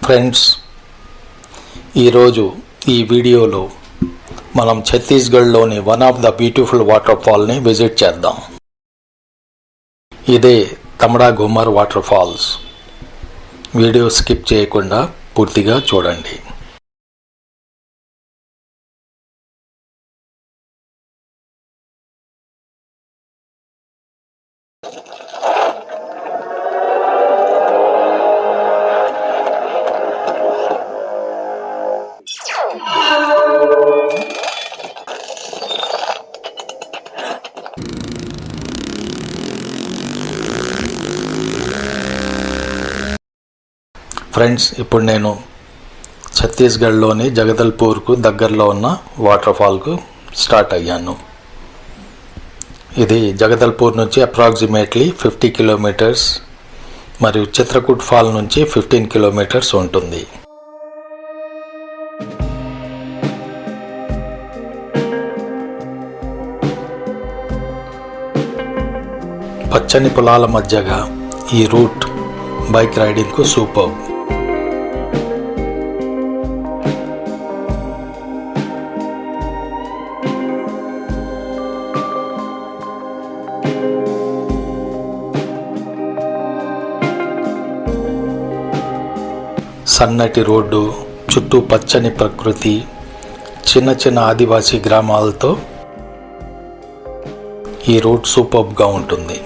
Friends, ఈరోజు ఈ వీడియోలో మనం ఛత్తీస్గఢ్లోని one of the beautiful water ఫాల్ని విజిట్ చేద్దాం. ఇదే Tamda Ghumar water falls. Video skip చేయకుండా పూర్తిగా చూడండి. ఫ్రెండ్స్, ఇప్పుడు నేను ఛత్తీస్గఢ్లోని జగదల్పూర్కు దగ్గరలో ఉన్న వాటర్ ఫాల్కు స్టార్ట్ అయ్యాను. ఇది జగదల్పూర్ నుంచి అప్రాక్సిమేట్లీ 50 కిలోమీటర్స్ మరియు చిత్రకూట్ ఫాల్ నుంచి 15 కిలోమీటర్స్ ఉంటుంది. పచ్చని పొలాల మధ్యగా ఈ రూట్ బైక్ రైడింగ్కు సూపర్. సన్నటి రోడ్డు, చుట్టూ పచ్చని ప్రకృతి, చిన్న చిన్న ఆదివాసీ గ్రామాలతో ఈ రూట్ సూపర్బ్గా ఉంటుంది.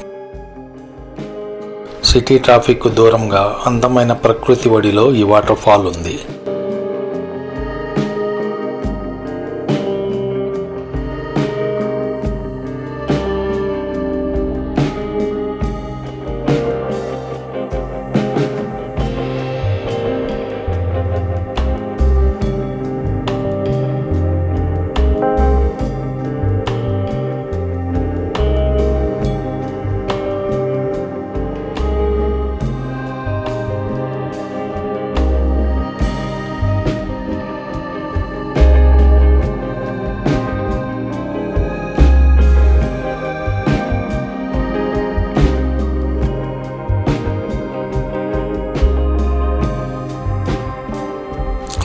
సిటీ ట్రాఫిక్ దూరంగా అందమైన ప్రకృతి ఒడిలో ఈ వాటర్ ఫాల్ ఉంది.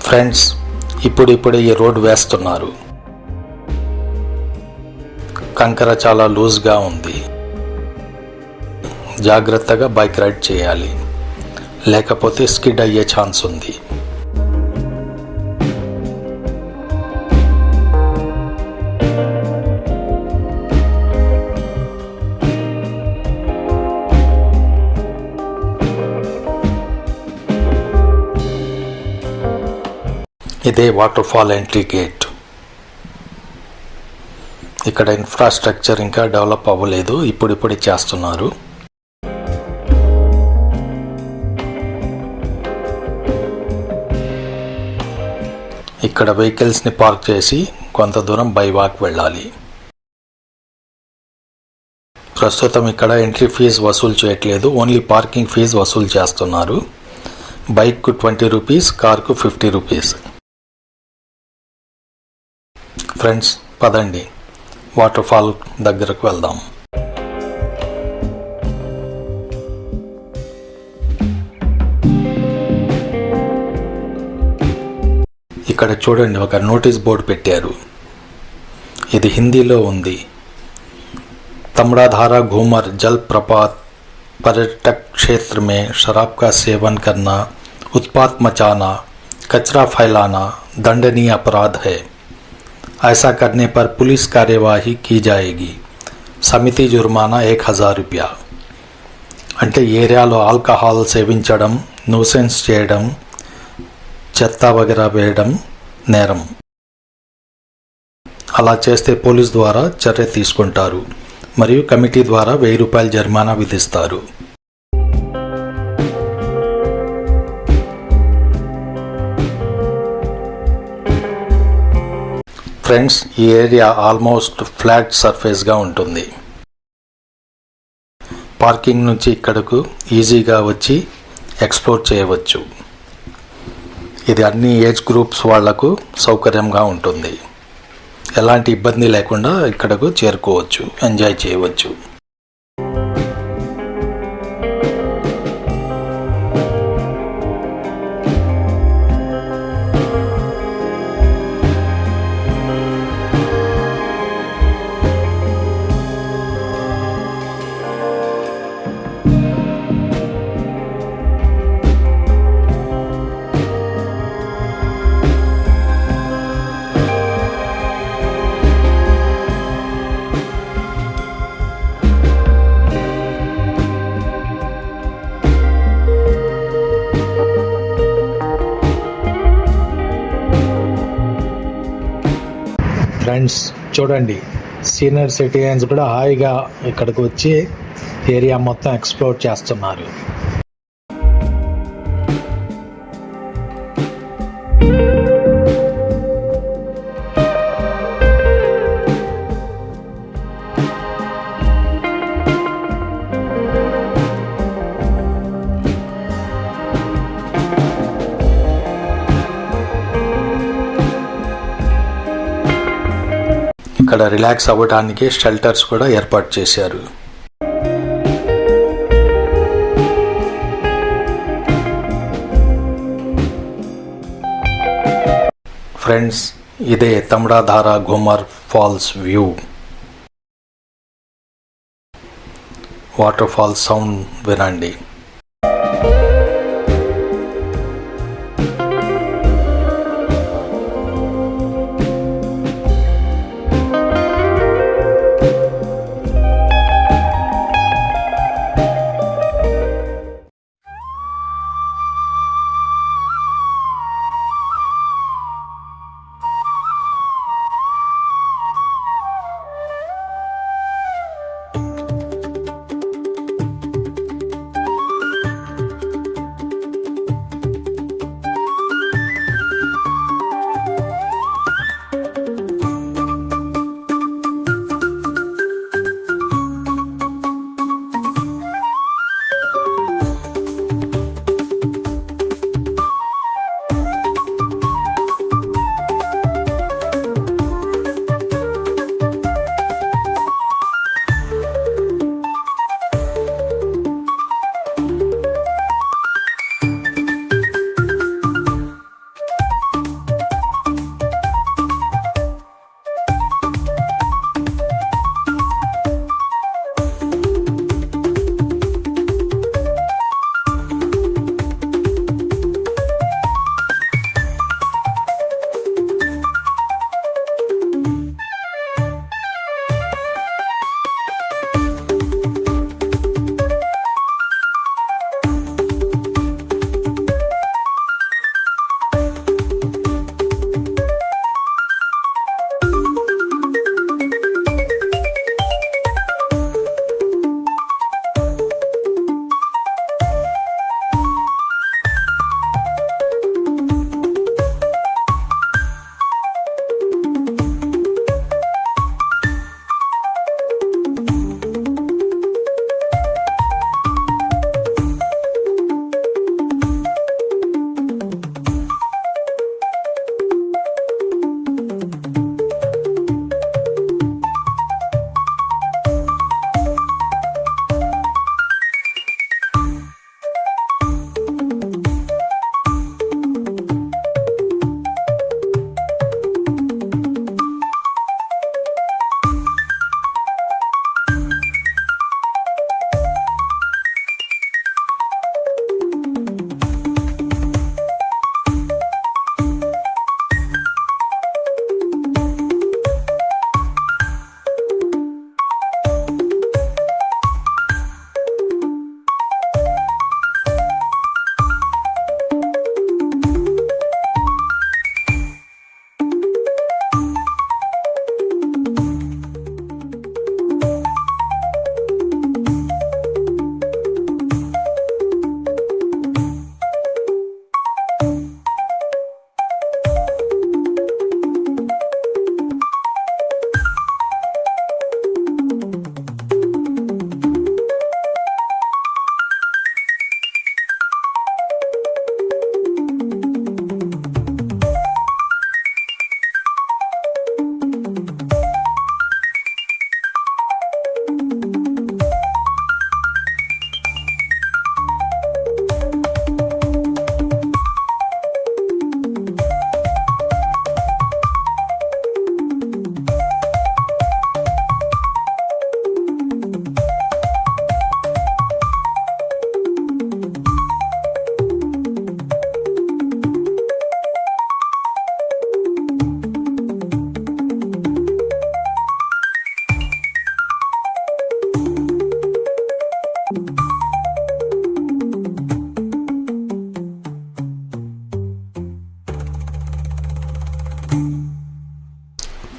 ఫ్రెండ్స్, ఇప్పుడిప్పుడే ఈ రోడ్ వేస్తున్నారు. కంకర చాలా లూజ్గా ఉంది. జాగ్రత్తగా బైక్ రైడ్ చేయాలి, లేకపోతే స్కిడ్ అయ్యే ఛాన్స్ ఉంది. ఇదే వాటర్ ఫాల్ ఎంట్రీ గేట్. ఇక్కడ ఇన్ఫ్రాస్ట్రక్చర్ ఇంకా డెవలప్ అవ్వలేదు, ఇప్పుడిప్పుడు చేస్తున్నారు. ఇక్కడ వెహికల్స్ని పార్క్ చేసి కొంత దూరం బై వాక్ వెళ్ళాలి. ప్రస్తుతం ఇక్కడ ఎంట్రీ ఫీజు వసూలు చేయట్లేదు, ఓన్లీ పార్కింగ్ ఫీజు వసూలు చేస్తున్నారు. బైక్కు 20 రూపీస్, కార్కు 50 రూపీస్. ఫ్రెండ్స్, పదండి వాటర్ ఫాల్ దగ్గరకు వెళ్దాం. ఇక్కడ చూడండి, ఒక నోటీస్ బోర్డు పెట్టారు. ఇది హిందీలో ఉంది. तमड़ाधारा घूमर जलप्रपात पर्यटक क्षेत्र में शराब का सेवन करना, उत्पात मचाना, कचरा फैलाना दंडनीय अपराध है. ऐसा करने पर पुलिस कार्यवाही की जाएगी. సమితి జుర్మానా 1000 రూపాయ. అంటే ఏరియాలో ఆల్కహాల్ సేవించడం, న్యూసెన్స్ చేయడం, చెత్త వగైరా వేయడం నేరం. అలా చేస్తే పోలీస్ ద్వారా చర్య తీసుకుంటారు మరియు కమిటీ ద్వారా 1000 రూపాయల జరిమానా విధిస్తారు. ఫ్రెండ్స్, ఈ ఏరియా ఆల్మోస్ట్ ఫ్లాట్ సర్ఫేస్గా ఉంటుంది. పార్కింగ్ నుంచి ఇక్కడకు ఈజీగా వచ్చి ఎక్స్ప్లోర్ చేయవచ్చు. ఇది అన్ని ఏజ్ గ్రూప్స్ వాళ్లకు సౌకర్యంగా ఉంటుంది. ఎలాంటి ఇబ్బంది లేకుండా ఇక్కడకు చేరుకోవచ్చు, ఎంజాయ్ చేయవచ్చు. ఫ్రెండ్స్ చూడండి, సీనియర్ సిటిజన్స్ కూడా హాయిగా ఇక్కడికి వచ్చి ఏరియా మొత్తం ఎక్స్ప్లోర్ చేస్తున్నారు. ఇక్కడ రిలాక్స్ అవ్వడానికి షెల్టర్స్ కూడా ఏర్పాటు చేశారు. ఫ్రెండ్స్, ఇదే Tamdadhara Ghumar falls view. Water falls sound వినండి.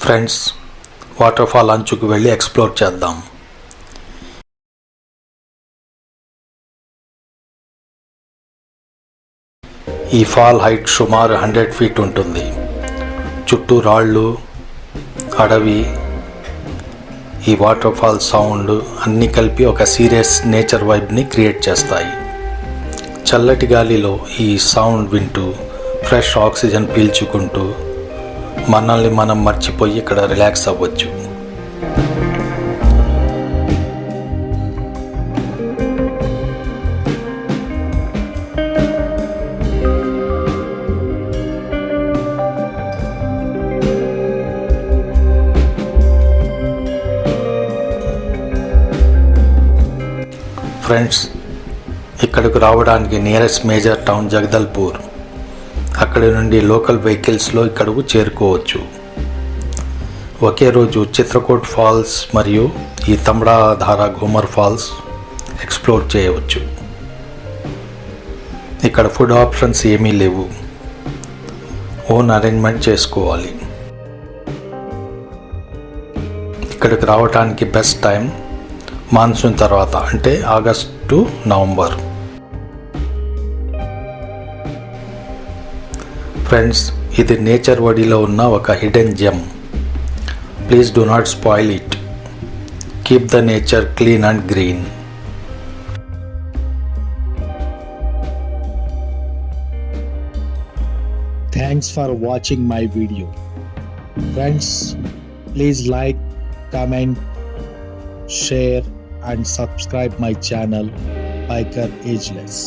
ఫ్రెండ్స్, వాటర్ ఫాల్ అంచుకు వెళ్ళి ఎక్స్ప్లోర్ చేద్దాం. ఈ ఫాల్ హైట్ సుమారు 100 ఫీట్ ఉంటుంది. చుట్టూ రాళ్ళు, అడవి, ఈ వాటర్ ఫాల్ సౌండ్ అన్నీ కలిపి ఒక సీరియస్ నేచర్ వైబ్ని క్రియేట్ చేస్తాయి. చల్లటి గాలిలో ఈ సౌండ్ వింటూ ఫ్రెష్ ఆక్సిజన్ పీల్చుకుంటూ మనల్ని మనం మర్చిపోయి ఇక్కడ రిలాక్స్ అవ్వచ్చు. ఫ్రెండ్స్, ఇక్కడికి రావడానికి నియరెస్ట్ మేజర్ టౌన్ జగదల్పూర్. అక్కడి నుండి లోకల్ వెహికల్స్లో ఇక్కడకు చేరుకోవచ్చు. ఒకే రోజు చిత్రకూట్ ఫాల్స్ మరియు ఈ తమ్డాధార ఘూమర్ ఫాల్స్ ఎక్స్ప్లోర్ చేయవచ్చు. ఇక్కడ ఫుడ్ ఆప్షన్స్ ఏమీ లేవు, ఓన్ అరేంజ్మెంట్ చేసుకోవాలి. ఇక్కడికి రావడానికి బెస్ట్ టైం మాన్సూన్ తర్వాత, అంటే ఆగస్ట్ టు నవంబర్. ఫ్రెండ్స్, ఇది నేచర్ ఒడిలో ఉన్న ఒక hidden gem. Please do not spoil it. Keep the nature clean and green. Thanks for watching my video. Friends, please like, comment, share and subscribe my channel Biker Ageless.